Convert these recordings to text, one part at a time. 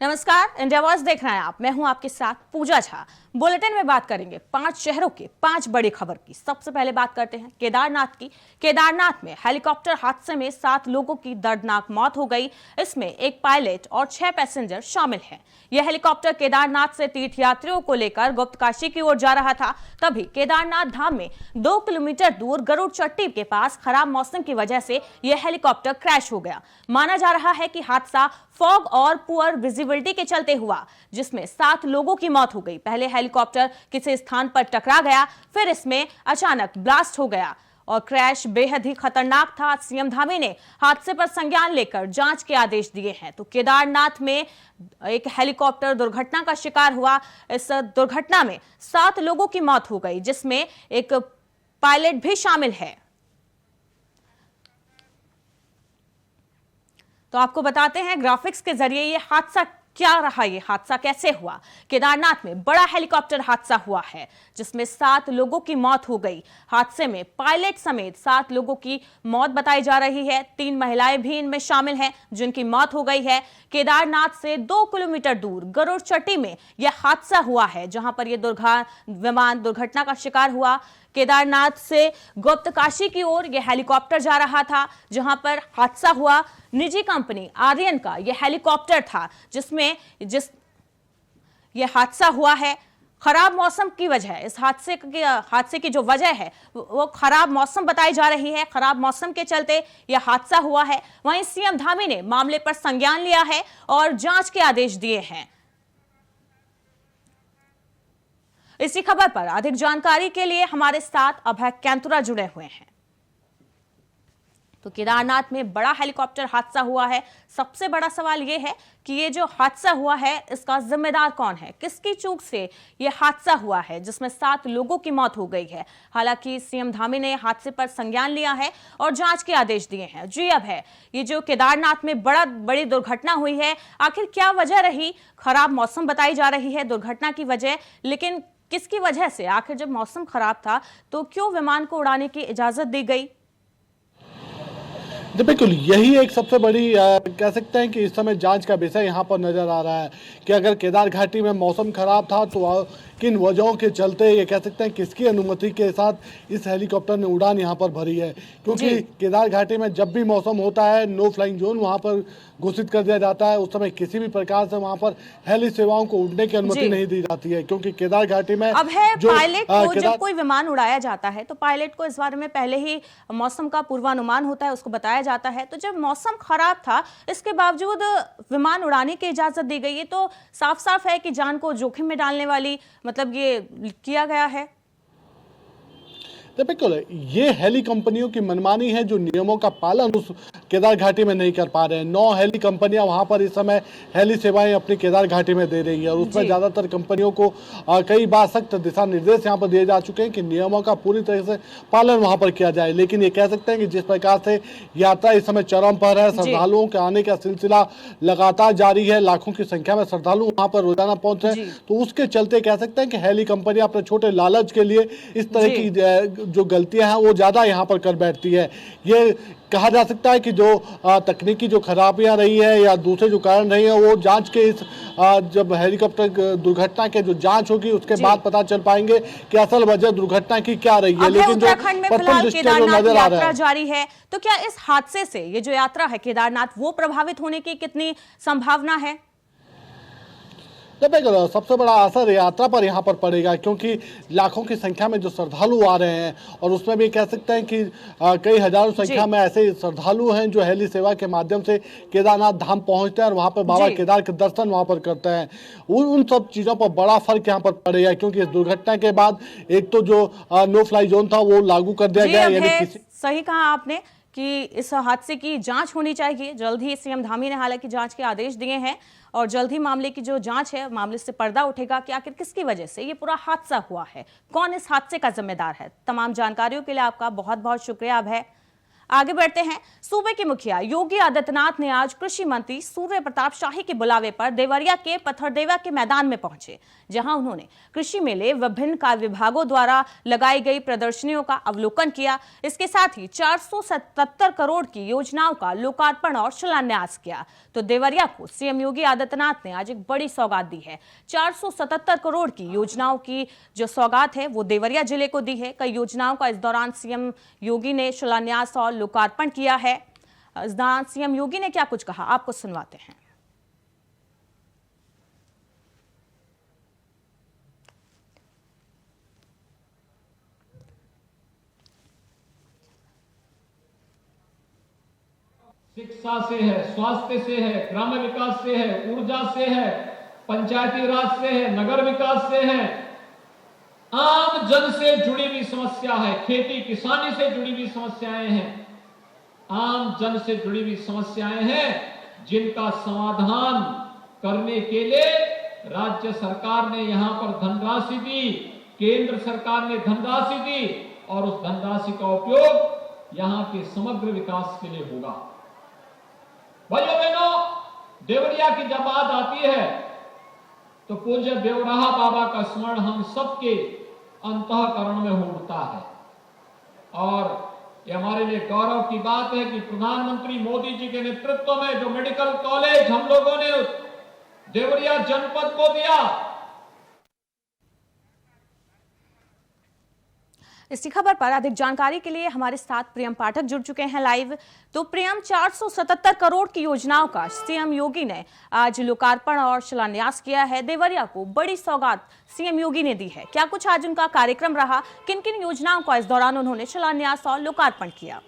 नमस्कार, India voice देख रहे हैं आप। मैं हूं आपके साथ पूजा झा। बुलेटिन में बात करेंगे 5 शहरों के 5 बड़ी खबर की। सबसे पहले बात करते हैं केदारनाथ की। केदारनाथ में हेलीकॉप्टर हादसे में 7 लोगों की दर्दनाक मौत हो गई। इसमें एक पायलट और 6 पैसेंजर शामिल हैं। यह हेलीकॉप्टर केदारनाथ से तीर्थयात्रियों को लेकर गुप्तकाशी की ओर जा रहा था। तभी केदारनाथ धाम में 2 किलोमीटर दूर गरुड़ चट्टी के पास खराब मौसम की वजह से यह हेलीकॉप्टर क्रैश हो गया। माना जा रहा है कि हादसा फॉग और पुअर विजिबिलिटी के चलते हुआ, जिसमें 7 लोगों की मौत हो गई। पहले हेलीकॉप्टर किसी स्थान पर टकरा गया, फिर इसमें अचानक ब्लास्ट हो गया और क्रैश बेहद ही खतरनाक था। सीएम धामी ने हादसे पर संज्ञान लेकर जांच के आदेश दिए हैं। तो केदारनाथ में एक हेलीकॉप्टर दुर्घटना का शिकार हुआ। इस दुर्घटना में 7 लोगों की मौत हो गई, जिसमें एक पायलट भी शामिल है। तो आपको बताते हैं ग्राफिक्स के जरिए ये हादसा क्या रहा, ये हादसा कैसे हुआ। केदारनाथ में बड़ा हेलीकॉप्टर हादसा हुआ है, जिसमें 7 लोगों की मौत हो गई। हादसे में पायलट समेत 7 लोगों की मौत बताई जा रही है। 3 महिलाएं भी इनमें शामिल हैं, जिनकी मौत हो गई है। केदारनाथ से 2 किलोमीटर दूर गरुड़ चट्टी में यह हादसा हुआ है, जहां पर यह विमान दुर्घटना का शिकार हुआ। केदारनाथ से गुप्तकाशी की ओर यह हेलीकॉप्टर जा रहा था, जहां पर हादसा हुआ। निजी कंपनी आर्यन का यह हेलीकॉप्टर था, जिसमें यह हादसा हुआ है। खराब मौसम की वजह, इस हादसे की जो वजह है वो खराब मौसम बताई जा रही है। खराब मौसम के चलते यह हादसा हुआ है। वहीं सीएम धामी ने मामले पर संज्ञान लिया है और जांच के आदेश दिए हैं। इसी खबर पर अधिक जानकारी के लिए हमारे साथ अभय कैंतुरा जुड़े हुए हैं। तो केदारनाथ में बड़ा हेलीकॉप्टर हादसा हुआ है। सबसे बड़ा सवाल यह है कि ये जो हादसा हुआ है, इसका जिम्मेदार कौन है, किसकी चूक से यह हादसा हुआ है, जिसमें 7 लोगों की मौत हो गई है। हालांकि सीएम धामी ने हादसे पर संज्ञान लिया है और जांच के आदेश दिए हैं। जी अब है ये जो केदारनाथ में बड़ी दुर्घटना हुई है, आखिर क्या वजह रही। खराब मौसम बताई जा रही है दुर्घटना की वजह, लेकिन किसकी वजह से, आखिर जब मौसम खराब था तो क्यों विमान को उड़ाने की इजाजत दी गई। बिल्कुल यही एक सबसे बड़ी कह सकते हैं कि इस समय जांच का विषय यहाँ पर नजर आ रहा है कि अगर केदार घाटी में मौसम खराब था तो किन वजहों के चलते ये कह सकते हैं किसकी अनुमति के साथ इस हेलीकॉप्टर ने उड़ान यहाँ पर भरी है। क्योंकि केदार घाटी में जब भी मौसम होता है नो फ्लाइंग जोन वहाँ पर घोषित कर दिया जाता है। उस समय किसी भी प्रकार से वहाँ पर हेली सेवाओं को उड़ने की अनुमति नहीं दी जाती है, क्योंकि केदार घाटी में अब है पायलट को जब कोई विमान उड़ाया जाता है तो पायलट को इस बारे में पहले ही मौसम का पूर्वानुमान होता है, उसको बताया जाता है। तो जब मौसम खराब था, इसके बावजूद विमान उड़ाने की इजाजत दी गई है, तो साफ साफ है कि जान को जोखिम में डालने वाली मतलब ये किया गया है। बिल्कुल ये हेली कंपनियों की मनमानी है जो नियमों का पालन उस केदार घाटी में नहीं कर पा रहे हैं। 9 हेली कंपनियां वहां पर इस समय हेली सेवाएं अपनी केदार घाटी में दे रही है और उसमें ज्यादातर कंपनियों को कई बार सख्त दिशा निर्देश यहां पर दिए जा चुके हैं कि नियमों का पूरी तरह से पालन वहां पर किया जाए। लेकिन ये कह सकते हैं कि जिस प्रकार से यात्रा इस समय चरम पर है, श्रद्धालुओं के आने का सिलसिला लगातार जारी है, लाखों की संख्या में श्रद्धालु वहां पर रोजाना पहुंच रहे हैं, तो उसके चलते कह सकते हैं कि हेली कंपनियां अपने छोटे लालच के लिए इस तरह की जो गलतियां हैं वो ज्यादा यहां पर कर बैठती है। ये कहा जा सकता है कि जो तकनीकी जो खराबियां रही है या दूसरे जो कारण रही है वो जांच के इस जब हेलीकॉप्टर दुर्घटना के जो जांच होगी उसके बाद पता चल पाएंगे कि असल वजह दुर्घटना की क्या रही है। लेकिन जो प्रथम दृष्टया जो नजर आ रहा है जारी है, तो क्या इस हादसे से ये जो यात्रा है केदारनाथ वो प्रभावित होने की कितनी संभावना है। सबसे बड़ा असर यात्रा पर यहाँ पर पड़ेगा, क्योंकि लाखों की संख्या में जो श्रद्धालु आ रहे हैं और उसमें भी कह सकते हैं कि कई हजारों संख्या में ऐसे श्रद्धालु हैं जो हेली सेवा के माध्यम से केदारनाथ धाम पहुंचते हैं और वहां पर बाबा केदार के दर्शन वहां पर करते हैं। उन सब चीजों पर बड़ा फर्क यहाँ पर पड़ेगा, क्योंकि इस दुर्घटना के बाद एक तो जो नो फ्लाई जोन था वो लागू कर दिया गया। यानी सही कहा आपने कि इस हादसे की जांच होनी चाहिए। जल्द ही सीएम धामी ने हालांकि जांच के आदेश दिए हैं और जल्द ही मामले की जो जांच है, मामले से पर्दा उठेगा कि आखिर किसकी वजह से ये पूरा हादसा हुआ है, कौन इस हादसे का जिम्मेदार है। तमाम जानकारियों के लिए आपका बहुत बहुत शुक्रिया अभय। आगे बढ़ते हैं। सूबे के मुखिया योगी आदित्यनाथ ने आज कृषि मंत्री सूर्य प्रताप शाही के बुलावे पर देवरिया के पत्थरदेवा के मैदान में पहुंचे, जहां उन्होंने कृषि मेले विभिन्न कार्य विभागों द्वारा लगाई गई प्रदर्शनियों का अवलोकन किया। इसके साथ ही 477 करोड़ की योजनाओं का लोकार्पण और शिलान्यास किया। तो देवरिया को सीएम योगी आदित्यनाथ ने आज एक बड़ी सौगात दी है। 477 करोड़ की योजनाओं की जो सौगात है वो देवरिया जिले को दी है। कई योजनाओं का इस दौरान सीएम योगी ने शिलान्यास और लोकार्पण किया है। इस दौरान सीएम योगी ने क्या कुछ कहा, आपको सुनवाते हैं। शिक्षा से है, स्वास्थ्य से है, ग्राम्य विकास से है, ऊर्जा से है, पंचायती राज से है, नगर विकास से है, आम जन से जुड़ी हुई समस्या है, खेती किसानी से जुड़ी हुई समस्याएं हैं, आम जन से जुड़ी हुई समस्याएं हैं जिनका समाधान करने के लिए राज्य सरकार ने यहां पर धनराशि दी, केंद्र सरकार ने धनराशि दी और उस धनराशि का उपयोग यहां के समग्र विकास के लिए होगा। भाइयों बहनों, देवरिया की जब बात आती है तो पूज्य देवराहा बाबा का स्मरण हम सबके अंतःकरण में उठता है और ये हमारे लिए गौरव की बात है कि प्रधानमंत्री मोदी जी के नेतृत्व में जो मेडिकल कॉलेज हम लोगों ने देवरिया जनपद को दिया। इसी खबर पर अधिक जानकारी के लिए हमारे साथ प्रियम पाठक जुड़ चुके हैं लाइव। तो प्रियम, 477 करोड़ की योजनाओं का सीएम योगी ने आज लोकार्पण और शिलान्यास किया है। देवरिया को बड़ी सौगात सीएम योगी ने दी है। क्या कुछ आज उनका कार्यक्रम रहा, किन किन योजनाओं का इस दौरान उन्होंने शिलान्यास और लोकार्पण किया?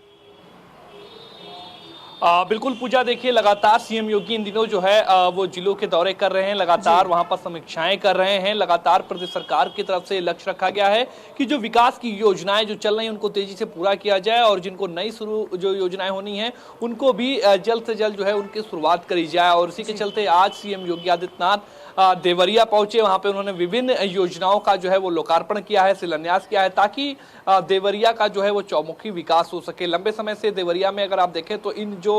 बिल्कुल पूजा, देखिए लगातार सीएम योगी इन दिनों जो है वो जिलों के दौरे कर रहे हैं, लगातार वहां पर समीक्षाएं कर रहे हैं। लगातार प्रदेश सरकार की तरफ से लक्ष्य रखा गया है कि जो विकास की योजनाएं जो चल रही हैं उनको तेजी से पूरा किया जाए और जिनको नई शुरू जो योजनाएं होनी है उनको भी जल्द से जल्द जो है उनकी शुरुआत करी जाए। और इसी के चलते आज सीएम योगी आदित्यनाथ देवरिया पहुंचे, वहां पे उन्होंने विभिन्न योजनाओं का जो है वो लोकार्पण किया है, शिलान्यास किया है, ताकि देवरिया का जो है वो चौमुखी विकास हो सके। लंबे समय से देवरिया में अगर आप देखें तो इन जो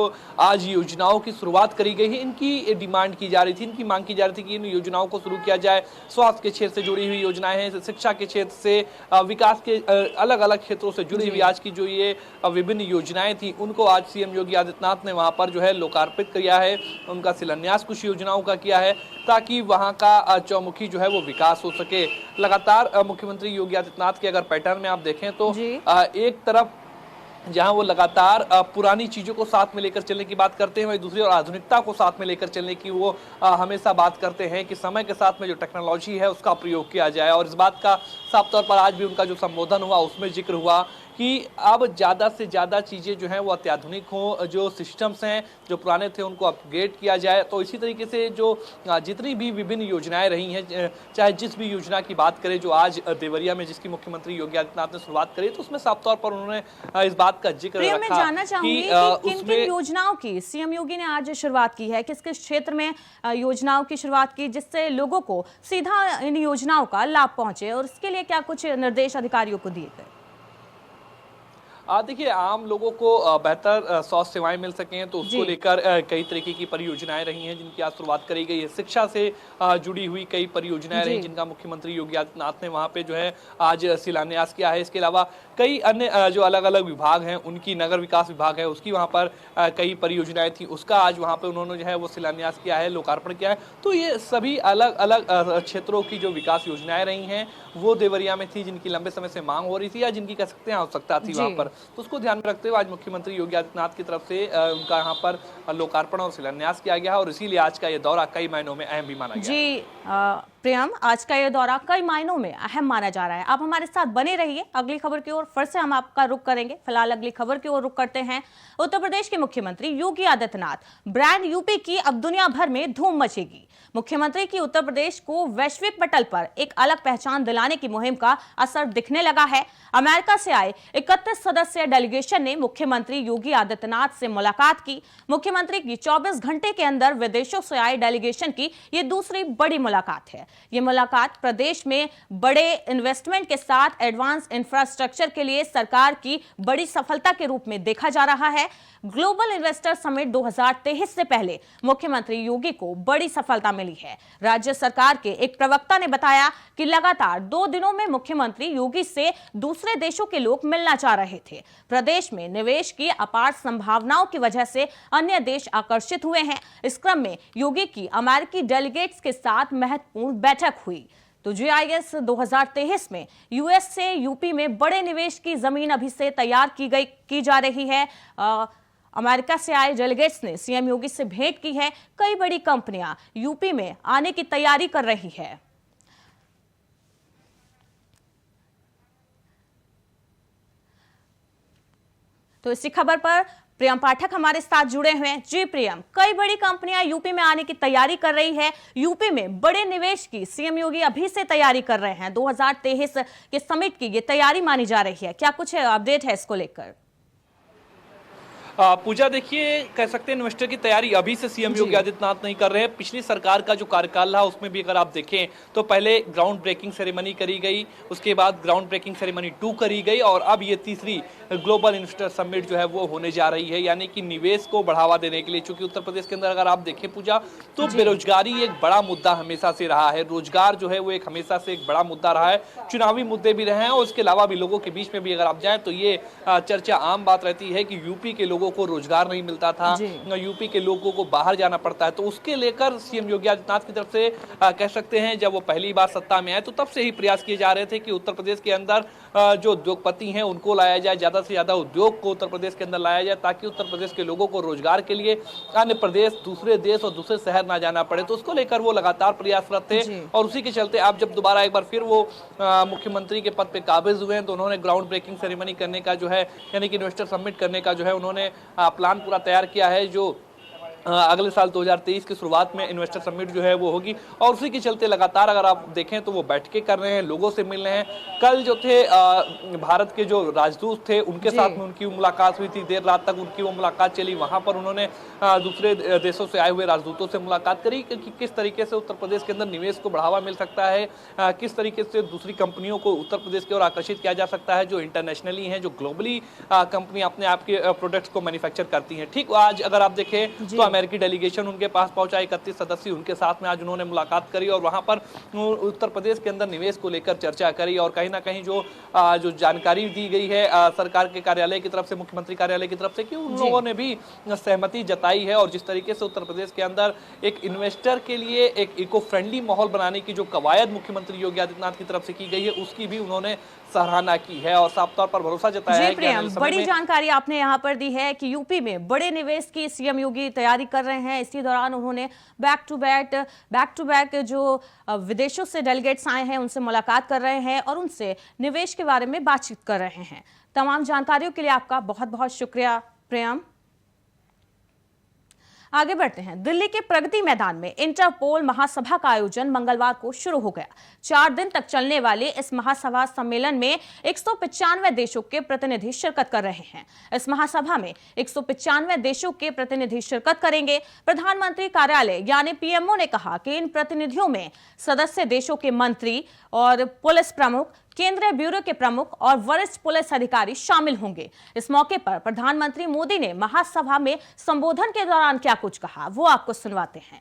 आज योजनाओं की शुरुआत करी गई है इनकी डिमांड की जा रही थी, इनकी मांग की जा रही थी कि इन योजनाओं को शुरू किया जाए। स्वास्थ्य के क्षेत्र से जुड़ी हुई योजनाएं हैं, शिक्षा के क्षेत्र से, विकास के अलग अलग क्षेत्रों से जुड़ी हुई आज की जो ये विभिन्न योजनाएं थी उनको आज सीएम योगी आदित्यनाथ ने वहां पर जो है लोकार्पित किया है, उनका शिलान्यास कुछ योजनाओं का किया है ताकि वहां का चौमुखी जो है वो विकास हो सके। लगातार मुख्यमंत्री योगी आदित्यनाथ के अगर पैटर्न में आप देखें तो एक तरफ जहां वो लगातार पुरानी चीजों को साथ में लेकर चलने की बात करते हैं, वहीं दूसरी और आधुनिकता को साथ में लेकर चलने की वो हमेशा बात करते हैं कि समय के साथ में जो टेक्नोलॉजी है उसका प्रयोग किया जाए। और इस बात का साफ तौर पर आज भी उनका जो संबोधन हुआ उसमें जिक्र हुआ कि अब ज़्यादा से ज़्यादा चीज़ें जो हैं वो अत्याधुनिक हों, जो सिस्टम्स हैं जो पुराने थे उनको अपग्रेड किया जाए। तो इसी तरीके से जो जितनी भी विभिन्न योजनाएं रही हैं, चाहे जिस भी योजना की बात करें जो आज देवरिया में जिसकी मुख्यमंत्री योगी आदित्यनाथ ने शुरुआत करी, तो उसमें साफ तौर पर उन्होंने इस बात का जिक्र रखा। मैं जानना चाहूंगी कि किन किन योजनाओं की सीएम योगी ने आज शुरुआत की है, किस किस क्षेत्र में योजनाओं की शुरुआत की जिससे लोगों को सीधा इन योजनाओं का लाभ पहुंचे, और इसके लिए क्या कुछ निर्देश अधिकारियों को दिए गए? देखिए, आम लोगों को बेहतर स्वास्थ्य सेवाएं मिल सकें तो उसको लेकर कई तरीके की परियोजनाएं रही हैं जिनकी आज शुरुआत करी गई है। शिक्षा से जुड़ी हुई कई परियोजनाएं रही जिनका मुख्यमंत्री योगी आदित्यनाथ ने वहां पे जो है आज शिलान्यास किया है। इसके अलावा कई अन्य जो अलग अलग विभाग हैं उनकी, नगर विकास विभाग है उसकी वहाँ पर कई परियोजनाएं थी, उसका आज वहाँ पे उन्होंने जो है वो शिलान्यास किया है, लोकार्पण किया है। तो ये सभी अलग अलग क्षेत्रों की जो विकास योजनाएं रही हैं वो देवरिया में थी, जिनकी लंबे समय से मांग हो रही थी या जिनकी कह सकते हैं आवश्यकता थी वहाँ पर। तो उसको ध्यान में रखते हुए आज मुख्यमंत्री योगी आदित्यनाथ की तरफ से उनका यहाँ पर लोकार्पण और शिलान्यास किया गया और इसीलिए आज का ये दौरा कई मायनों में अहम भी माना गया। जी प्रियम, आज का ये दौरा कई मायनों में अहम माना जा रहा है। आप हमारे साथ बने रहिए, अगली खबर की ओर फिर से हम आपका रुख करेंगे। फिलहाल अगली खबर की ओर रुख करते हैं। उत्तर प्रदेश के मुख्यमंत्री योगी आदित्यनाथ, ब्रांड यूपी की अब दुनिया भर में धूम मचेगी। मुख्यमंत्री की उत्तर प्रदेश को वैश्विक पटल पर एक अलग पहचान दिलाने की मुहिम का असर दिखने लगा है। अमेरिका से आए 31 सदस्यीय डेलीगेशन ने मुख्यमंत्री योगी आदित्यनाथ से मुलाकात की। मुख्यमंत्री की 24 घंटे के अंदर विदेशों से आए डेलीगेशन की यह दूसरी बड़ी मुलाकात है। यह मुलाकात प्रदेश में बड़े इन्वेस्टमेंट के साथ एडवांस इंफ्रास्ट्रक्चर के लिए सरकार की बड़ी सफलता के रूप में देखा जा रहा है। ग्लोबल इन्वेस्टर समिट 2023 से पहले मुख्यमंत्री योगी को बड़ी सफलता मिली है। राज्य सरकार के एक प्रवक्ता ने बताया कि लगातार 2 दिनों में मुख्यमंत्री योगी से दूसरे देशों के लोग मिलना चाह रहे थे। प्रदेश में निवेश की अपार संभावनाओं की वजह से अन्य देश आकर्षित हुए हैं। इस क्रम में योगी की अमेरिकी डेलीगेट्स के साथ महत्वपूर्ण बैठक हुई। तो GIS 2023 में यूएस से यूपी में बड़े निवेश की जमीन अभी से तैयार की जा रही है। अमेरिका से आए डेलीगेट्स ने सीएम योगी से भेंट की है। कई बड़ी कंपनियां यूपी में आने की तैयारी कर रही है। तो इसी खबर पर प्रियम पाठक हमारे साथ जुड़े हुए हैं। जी प्रियम, कई बड़ी कंपनियां यूपी में आने की तैयारी कर रही है। यूपी में बड़े निवेश की सीएम योगी अभी से तैयारी कर रहे हैं। 2023 के समिट की ये तैयारी मानी जा रही है। क्या कुछ अपडेट है इसको लेकर? पूजा, देखिए, कह सकते हैं इन्वेस्टर की तैयारी अभी से सीएम योगी आदित्यनाथ नहीं कर रहे हैं। पिछली सरकार का जो कार्यकाल रहा उसमें भी अगर आप देखें तो पहले ग्राउंड ब्रेकिंग सेरेमनी करी गई, उसके बाद ग्राउंड ब्रेकिंग सेरेमनी 2 करी गई और अब ये तीसरी ग्लोबल इन्वेस्टर समिट जो है वो होने जा रही है, यानी कि निवेश को बढ़ावा देने के लिए। चूंकि उत्तर प्रदेश के अंदर अगर आप देखें पूजा तो बेरोजगारी एक बड़ा मुद्दा हमेशा से रहा है। रोजगार जो है वो एक हमेशा से एक बड़ा मुद्दा रहा है। चुनावी मुद्दे भी रहे हैं और उसके अलावा भी लोगों के बीच में भी अगर आप जाए तो ये चर्चा आम बात रहती है कि यूपी के लोगों को रोजगार नहीं मिलता था, यूपी के लोगों को बाहर जाना पड़ता है। तो उसके लेकर सीएम योगी आदित्यनाथ की तरफ से कह सकते हैं जब वो पहली बार सत्ता में आए तो तब से ही प्रयास किए जा रहे थे कि उत्तर प्रदेश के अंदर जो उद्योगपति हैं उनको लाया जाए, ज्यादा से ज्यादा उद्योग को उत्तर प्रदेश के अंदर लाया जाए ताकि उत्तर प्रदेश के लोगों को रोजगार के लिए अन्य प्रदेश, दूसरे देश और दूसरे शहर ना जाना पड़े। तो उसको लेकर वो लगातार प्रयासरत थे और उसी के चलते आप जब दोबारा एक बार फिर वो मुख्यमंत्री के पद पे काबिज हुए हैं तो उन्होंने ग्राउंड ब्रेकिंग सेरेमनी करने का जो है, यानी कि इन्वेस्टर समिट करने का जो है उन्होंने प्लान पूरा तैयार किया है। जो अगले साल 2023 की शुरुआत में इन्वेस्टर समिट जो है वो होगी और उसी के चलते लगातार अगर आप देखें तो वो बैठकें कर रहे हैं, लोगों से मिल रहे हैं। कल जो थे भारत के जो राजदूत थे उनके साथ में उनकी मुलाकात हुई थी, देर रात तक उनकी वो मुलाकात चली। वहां पर उन्होंने दूसरे देशों से आए हुए राजदूतों से मुलाकात करी कि किस तरीके से उत्तर प्रदेश के अंदर निवेश को बढ़ावा मिल सकता है, किस तरीके से दूसरी कंपनियों को उत्तर प्रदेश की ओर आकर्षित किया जा सकता है जो इंटरनेशनली हैं, जो ग्लोबली कंपनी अपने आप के प्रोडक्ट्स को मैन्युफैक्चर करती हैं। ठीक आज अगर आप देखें तो अमेरिकी डेलीगेशन उनके पास पहुंचा, 31 सदस्य उनके साथ में आज उन्होंने मुलाकात करी और वहां पर उत्तर प्रदेश के अंदर निवेश को लेकर चर्चा करी और कहीं ना कहीं जो जानकारी दी गई है सरकार के कार्यालय की तरफ से, मुख्यमंत्री कार्यालय की तरफ से, कि उन लोगों ने भी सहमति जताई है और जिस तरीके से उत्तर प्रदेश के अंदर एक इन्वेस्टर के लिए एक इको फ्रेंडली माहौल बनाने की जो कवायद मुख्यमंत्री योगी आदित्यनाथ की तरफ से की गई है उसकी भी उन्होंने सराहना की है और साफ तौर पर भरोसा जताया है कि बड़ी जानकारी आपने यहां पर दी है कि यूपी में बड़े निवेश की सीएम योगी तैयारी कर रहे हैं। इसी दौरान उन्होंने बैक टू बैक जो विदेशों से डेलीगेट्स आए हैं उनसे मुलाकात कर रहे हैं और उनसे निवेश के बारे में बातचीत कर रहे हैं। तमाम जानकारियों के लिए आपका बहुत बहुत शुक्रिया प्रियम। आगे बढ़ते हैं। दिल्ली के प्रगति मैदान में इंटरपोल महासभा का आयोजन मंगलवार को शुरू हो गया। 4 दिन तक चलने वाले इस महासभा सम्मेलन में 195 देशों के प्रतिनिधि शिरकत कर रहे हैं। इस महासभा में 195 देशों के प्रतिनिधि शिरकत करेंगे। प्रधानमंत्री कार्यालय यानी पीएमओ ने कहा कि इन प्रतिनिधियों में सदस्य देशों के मंत्री और पुलिस प्रमुख, केंद्रीय ब्यूरो के प्रमुख और वरिष्ठ पुलिस अधिकारी शामिल होंगे। इस मौके पर प्रधानमंत्री मोदी ने महासभा में संबोधन के दौरान क्या कुछ कहा वो आपको सुनवाते हैं।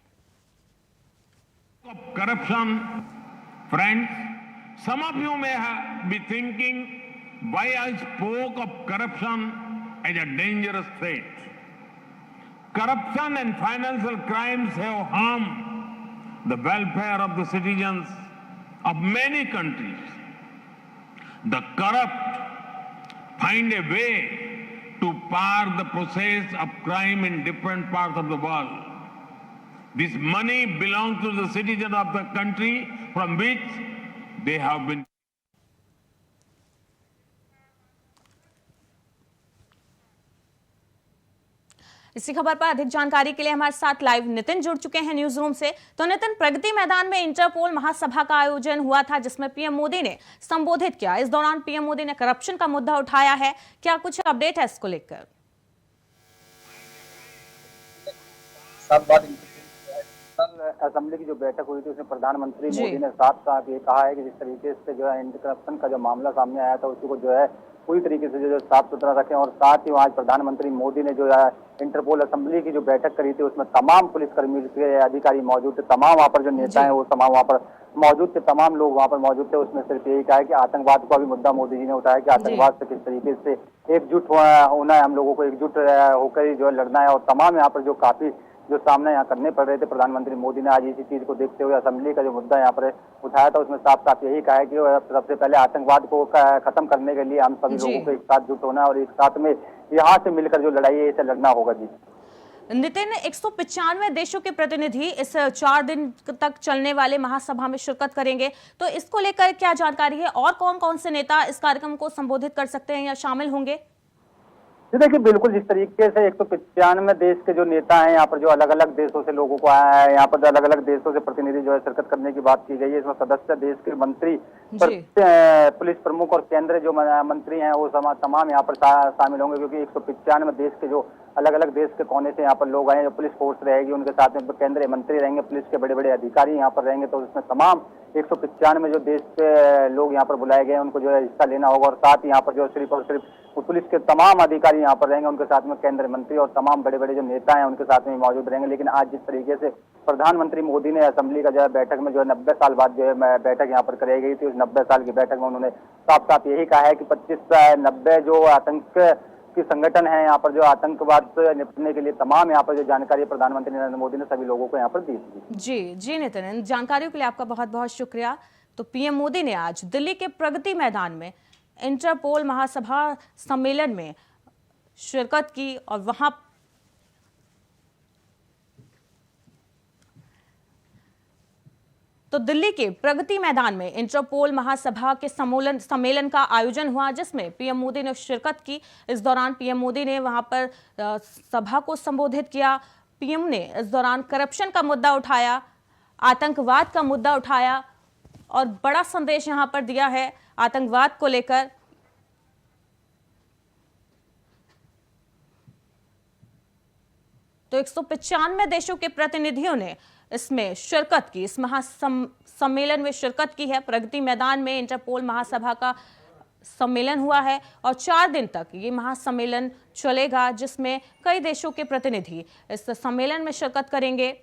Corruption, friends, some of you may be thinking why I spoke of corruption as a dangerous threat. Corruption and financial crimes have harmed the welfare of the citizens of many countries. The corrupt find a way to park the process of crime in different parts of the world. This money belongs to the citizens of the country from which they have been. इसी खबर पर अधिक जानकारी के लिए हमारे साथ live Nitin जुड़ चुके हैं न्यूज रूम से। तो नितिन, प्रगति मैदान में इंटरपोल महासभा का आयोजन हुआ था जिसमें पीएम मोदी ने संबोधित किया। इस दौरान पीएम मोदी ने करप्शन का मुद्दा उठाया है, क्या कुछ अपडेट है इसको लेकर? असेंबली की जो बैठक हुई थी उसमें प्रधानमंत्री मोदी ने साफ साफ ये कहा है कि जिस तरीके से जो है करप्शन का जो मामला सामने आया था उसको जो है पूरी तरीके से जो साफ सुथरा रखें। और साथ ही आज प्रधानमंत्री मोदी ने जो है इंटरपोल असेंबली की जो बैठक करी थी उसमें तमाम पुलिसकर्मी के अधिकारी मौजूद थे, तमाम वहाँ पर जो नेता हैं वो तमाम वहाँ पर मौजूद थे, तमाम लोग वहाँ पर मौजूद थे। उसमें सिर्फ यही कहा है कि आतंकवाद का भी मुद्दा मोदी जी ने उठाया कि आतंकवाद से किस तरीके से एकजुट होना है, हम लोगों को एकजुट होकर ही जो है लड़ना है। और तमाम यहाँ पर जो काफी जो सामना यहाँ करने पड़ रहे थे, प्रधानमंत्री मोदी ने आज इसी चीज को देखते हुए असेंबली का जो मुद्दा यहाँ पर उठाया था उसमें साफ साफ यही कहा है कि सबसे पहले आतंकवाद को खत्म करने के लिए हम सभी लोगों को एक साथ जुट होना है और एक साथ में यहाँ से मिलकर जो लड़ाई है इसे लड़ना होगा। जी नितिन, 195 देशों के प्रतिनिधि इस 4 दिन तक चलने वाले महासभा में शिरकत करेंगे, तो इसको लेकर क्या जानकारी है और कौन कौन से नेता इस कार्यक्रम को संबोधित कर सकते हैं या शामिल होंगे? जी देखिए, बिल्कुल जिस तरीके से 195 देश के जो नेता हैं यहाँ पर जो अलग अलग देशों से लोगों को आया है, यहाँ पर अलग अलग देशों से प्रतिनिधि जो है शिरकत करने की बात की गई है। इसमें सदस्य देश के मंत्री, पुलिस प्रमुख और केंद्रीय जो मंत्री हैं वो तमाम यहाँ पर शामिल होंगे, क्योंकि 195 देश के जो अलग अलग देश के कोने से यहाँ पर लोग आए, जो पुलिस फोर्स रहेगी उनके साथ में केंद्रीय मंत्री रहेंगे, पुलिस के बड़े बड़े अधिकारी यहाँ पर रहेंगे। तो इसमें तमाम 195 जो देश के लोग यहाँ पर बुलाए गए हैं उनको जो है हिस्सा लेना होगा। और साथ ही यहाँ पर जो सिर्फ और सिर्फ पुलिस के तमाम अधिकारी यहाँ पर रहेंगे, उनके साथ में केंद्रीय मंत्री और तमाम बड़े बड़े जो नेता हैं उनके साथ में मौजूद रहेंगे। लेकिन आज जिस तरीके से प्रधानमंत्री मोदी ने असेंबली का जो है बैठक में जो है 90 साल बाद जो है बैठक यहाँ पर कराई गई थी, उस 90 साल की बैठक में उन्होंने साफ साफ यही कहा है कि 25-90 जो आतंक की संगठन है यहाँ पर जो आतंकवाद से निपटने के लिए तमाम यहाँ पर जो जानकारी प्रधानमंत्री नरेंद्र मोदी ने सभी लोगों को यहाँ पर दी थी। जी नितिन, इन जानकारियों के लिए आपका बहुत बहुत शुक्रिया। तो पीएम मोदी ने आज दिल्ली के प्रगति मैदान में इंटरपोल महासभा सम्मेलन में शिरकत की और वहां तो दिल्ली के प्रगति मैदान में इंटरपोल महासभा के सम्मेलन का आयोजन हुआ जिसमें पीएम मोदी ने शिरकत की। इस दौरान पीएम मोदी ने वहां पर सभा को संबोधित किया। पीएम ने इस दौरान करप्शन का मुद्दा उठाया, आतंकवाद का मुद्दा उठाया और बड़ा संदेश यहां पर दिया है आतंकवाद को लेकर। तो 195 देशों के प्रतिनिधियों ने इसमें शिरकत की, इस महासम्मेलन में शिरकत की है। प्रगति मैदान में इंटरपोल महासभा का सम्मेलन हुआ है और 4 दिन तक ये महासम्मेलन चलेगा जिसमें कई देशों के प्रतिनिधि इस सम्मेलन में शिरकत करेंगे।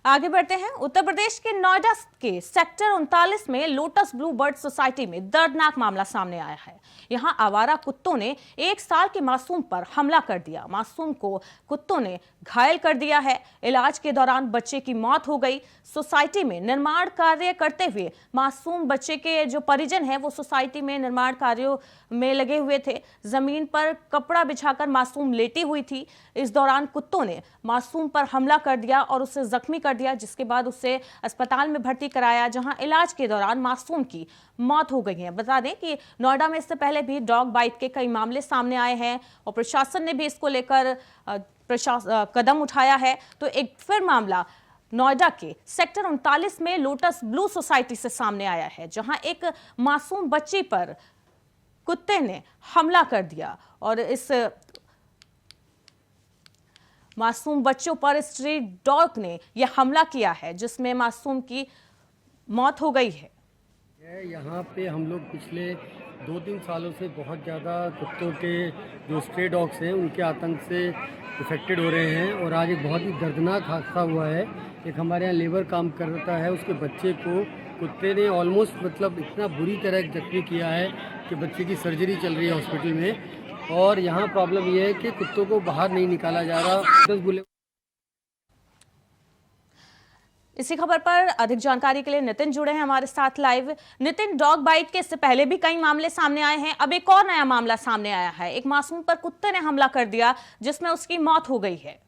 आगे बढ़ते हैं। उत्तर प्रदेश के नोएडा के सेक्टर 39 में लोटस ब्लू बर्ड सोसाइटी में दर्दनाक मामला सामने आया है। यहां आवारा कुत्तों ने 1 साल के मासूम पर हमला कर दिया। मासूम को कुत्तों ने घायल कर दिया है। इलाज के दौरान बच्चे की मौत हो गई। सोसाइटी में निर्माण कार्य करते हुए मासूम बच्चे के जो परिजन हैं वो सोसाइटी में निर्माण कार्यों में लगे हुए थे। जमीन पर कपड़ा बिछाकर मासूम लेटी हुई थी। इस दौरान कुत्तों ने मासूम पर हमला कर दिया और उसे जख्मी कर दिया, जिसके बाद उसे अस्पताल में भर्ती कराया जहां इलाज के दौरान मासूम की मौत हो गई है। बता दें कि नोएडा में इससे पहले भी डॉग बाइट के कई मामले सामने आए हैं और प्रशासन ने भी इसको लेकर कदम उठाया है। तो एक फिर मामला नोएडा के सेक्टर 39 में लोटस ब्लू सोसाइटी से सामने आया है जहां एक मासूम बच्ची पर कुत्ते ने हमला कर दिया और इस मासूम बच्चों पर स्ट्रीट डॉग ने यह हमला किया है जिसमें मासूम की मौत हो गई है। यहाँ पे हम लोग पिछले 2-3 सालों से बहुत ज़्यादा कुत्तों के जो स्ट्रे डॉग्स हैं उनके आतंक से इफेक्टेड हो रहे हैं और आज एक बहुत ही दर्दनाक हादसा हुआ है। एक हमारे यहाँ लेबर काम करता है, उसके बच्चे को कुत्ते ने ऑलमोस्ट मतलब इतना बुरी तरह जख्मी किया है कि बच्चे की सर्जरी चल रही है हॉस्पिटल में। और यहाँ प्रॉब्लम यह है कि कुत्तों को बाहर नहीं निकाला जा रहा। इसी खबर पर अधिक जानकारी के लिए नितिन जुड़े हैं हमारे साथ लाइव। नितिन, डॉग बाइट के इससे पहले भी कई मामले सामने आए हैं, अब एक और नया मामला सामने आया है। एक मासूम पर कुत्ते ने हमला कर दिया जिसमें उसकी मौत हो गई है।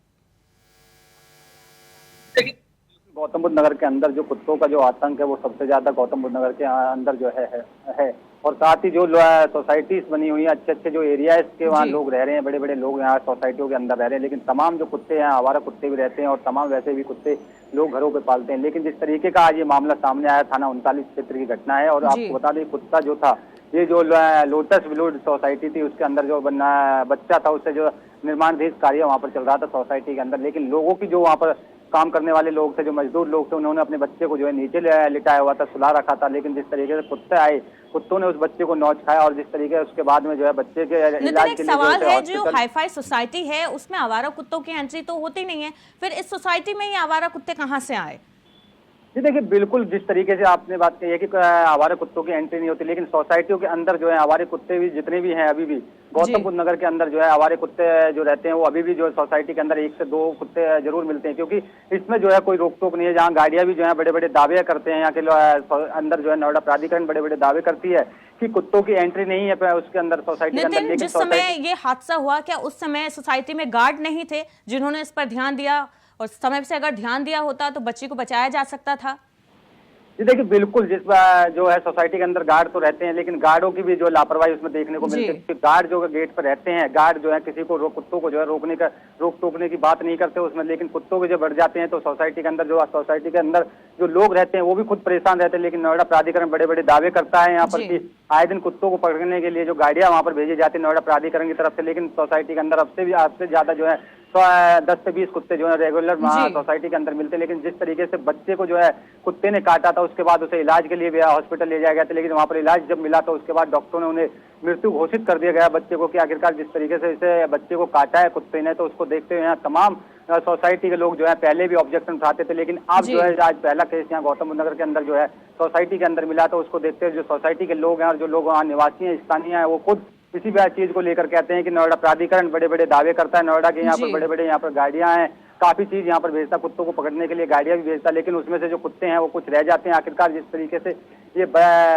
गौतम बुद्ध नगर के अंदर जो कुत्तों का जो आतंक है वो सबसे ज्यादा गौतम बुद्ध नगर के अंदर जो है। और साथ ही जो सोसाइटीज बनी हुई है, अच्छे अच्छे जो एरिया के वहाँ जी। लोग रह रहे हैं, बड़े बड़े लोग यहाँ सोसाइटियों के अंदर रह रहे हैं, लेकिन तमाम जो कुत्ते हैं, आवारा कुत्ते भी रहते हैं और तमाम वैसे भी कुत्ते लोग घरों पे पालते हैं। लेकिन जिस तरीके का आज ये मामला सामने आया, थाना 39 क्षेत्र की घटना है। और जी। आपको बता दें, कुत्ता जो था, ये जो लोटस विलूड सोसाइटी थी, उसके अंदर जो बच्चा था, उससे जो निर्माणाधीन कार्य वहाँ पर चल रहा था सोसाइटी के अंदर। लेकिन लोगों की जो वहाँ पर काम करने वाले लोग थे, जो मजदूर लोग थे, उन्होंने अपने बच्चे को जो है नीचे लिटाया हुआ था, सुला रखा था। लेकिन जिस तरीके से कुत्ते आए, कुत्तों ने उस बच्चे को नोच खाया और जिस तरीके से उसके बाद में जो है बच्चे के नितिन, इलाज एक के लिए सवाल है, जो हॉस्पिटल। हाईफाई सोसाइटी है उसमें आवारा कुत्तों की एंट्री तो होती नहीं है, फिर इस सोसाइटी में ये आवारा कुत्ते कहाँ से आए? जी देखिए, बिल्कुल जिस तरीके से आपने बात कही है कि आवारा कुत्तों की एंट्री नहीं होती, लेकिन सोसाइटियों के अंदर जो है आवारे कुत्ते भी जितने भी हैं अभी भी गौतम बुद्ध नगर के अंदर जो है आवारे कुत्ते जो रहते हैं वो अभी भी जो है सोसाइटी के अंदर 1 से 2 कुत्ते जरूर मिलते हैं। क्योंकि इसमें जो है कोई रोक टोक नहीं है। जहाँ गाड़ियां भी जो है बड़े बड़े दावे करते हैं, यहाँ के अंदर जो है नोएडा प्राधिकरण बड़े बड़े दावे करती है कि कुत्तों की एंट्री नहीं है उसके अंदर सोसाइटी के अंदर। नितिन, लेकिन जिस समय ये हादसा हुआ, क्या उस समय सोसाइटी में गार्ड नहीं थे जिन्होंने इस पर ध्यान दिया? और समय से अगर ध्यान दिया होता तो बच्ची को बचाया जा सकता था। जी देखिए, बिल्कुल जो है सोसाइटी के अंदर गार्ड तो रहते हैं, लेकिन गार्डों की भी जो लापरवाही उसमें देखने को मिलती है। गार्ड जो गेट पर रहते हैं, गार्ड जो है किसी को कुत्तों को जो है रोक टोकने की बात नहीं करते उसमें। लेकिन कुत्तों के जो बढ़ जाते हैं तो सोसाइटी के अंदर जो लोग रहते हैं वो भी खुद परेशान रहते हैं। लेकिन नोएडा प्राधिकरण बड़े बड़े दावे करता है यहाँ पर कि आए दिन कुत्तों को पकड़ने के लिए जो गाड़ियां वहाँ पर भेजी जाती है नोएडा प्राधिकरण की तरफ से। लेकिन सोसाइटी के अंदर आपसे ज्यादा जो है 10 से 20 कुत्ते जो है रेगुलर सोसाइटी के अंदर मिलते। लेकिन जिस तरीके से बच्चे को जो है कुत्ते ने काटा था, उसके बाद उसे इलाज के लिए हॉस्पिटल ले जाया गया था। लेकिन वहाँ पर इलाज जब मिला तो उसके बाद डॉक्टरों ने उन्हें मृत्यु घोषित कर दिया गया बच्चे को। कि आखिरकार जिस तरीके से इसे बच्चे को काटा है कुत्ते ने, तो उसको देखते हुए यहाँ तमाम सोसाइटी के लोग जो है पहले भी ऑब्जेक्शन उठाते थे। लेकिन अब जो है आज पहला केस यहाँ गौतम बुद्ध नगर के अंदर जो है सोसाइटी के अंदर मिला, तो उसको देखते हुए जो सोसाइटी के लोग हैं और जो लोग वहाँ निवासी हैं, स्थानीय हैं, वो खुद इसी चीज को लेकर कहते हैं कि नोएडा प्राधिकरण बड़े बड़े दावे करता है। नोएडा के यहाँ पर बड़े बड़े यहाँ पर गाड़ियां हैं, काफी चीज यहाँ पर भेजता, कुत्तों को पकड़ने के लिए गाड़ियां भी भेजता। लेकिन उसमें से जो कुत्ते हैं वो कुछ रह जाते हैं। आखिरकार जिस तरीके से ये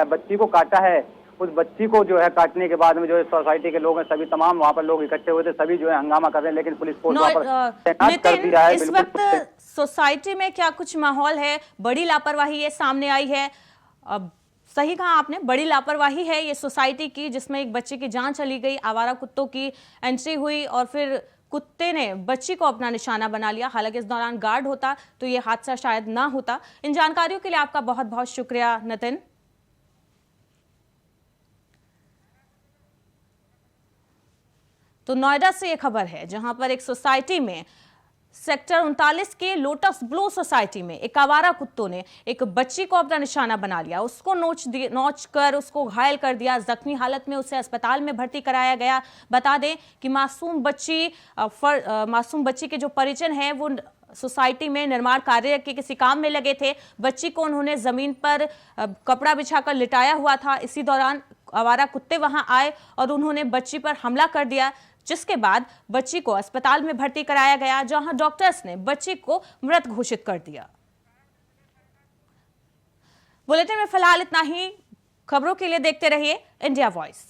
बच्ची को काटा है, उस बच्ची को जो है काटने के बाद में जो है सोसाइटी के लोग हैं, सभी तमाम वहाँ पर लोग इकट्ठे हुए थे, सभी जो है हंगामा कर रहे हैं। लेकिन पुलिस फोर्स वहाँ पर तैनात कर दिया है। इस वक्त सोसाइटी में क्या कुछ माहौल है? बड़ी लापरवाही ये सामने आई है। अब सही कहा आपने, बड़ी लापरवाही है ये सोसाइटी की, जिसमें एक बच्चे की जान चली गई, आवारा कुत्तों की एंट्री हुई और फिर कुत्ते ने बच्ची को अपना निशाना बना लिया। हालांकि इस दौरान गार्ड होता तो ये हादसा शायद ना होता। इन जानकारियों के लिए आपका बहुत बहुत शुक्रिया नितिन। तो नोएडा से ये खबर है, जहां पर एक सोसाइटी में सेक्टर 39 के लोटस ब्लू सोसाइटी में एक आवारा कुत्तों ने एक बच्ची को अपना निशाना बना लिया, उसको नोच कर उसको घायल कर दिया। जख्मी हालत में उसे अस्पताल में भर्ती कराया गया। बता दें कि मासूम बच्ची के जो परिजन हैं वो सोसाइटी में निर्माण कार्य के किसी काम में लगे थे। बच्ची को उन्होंने जमीन पर कपड़ा बिछाकर लिटाया हुआ था। इसी दौरान आवारा कुत्ते वहां आए और उन्होंने बच्ची पर हमला कर दिया, जिसके बाद बच्ची को अस्पताल में भर्ती कराया गया, जहां डॉक्टर्स ने बच्ची को मृत घोषित कर दिया। बुलेटिन में फिलहाल इतना ही। खबरों के लिए देखते रहिए इंडिया वॉइस।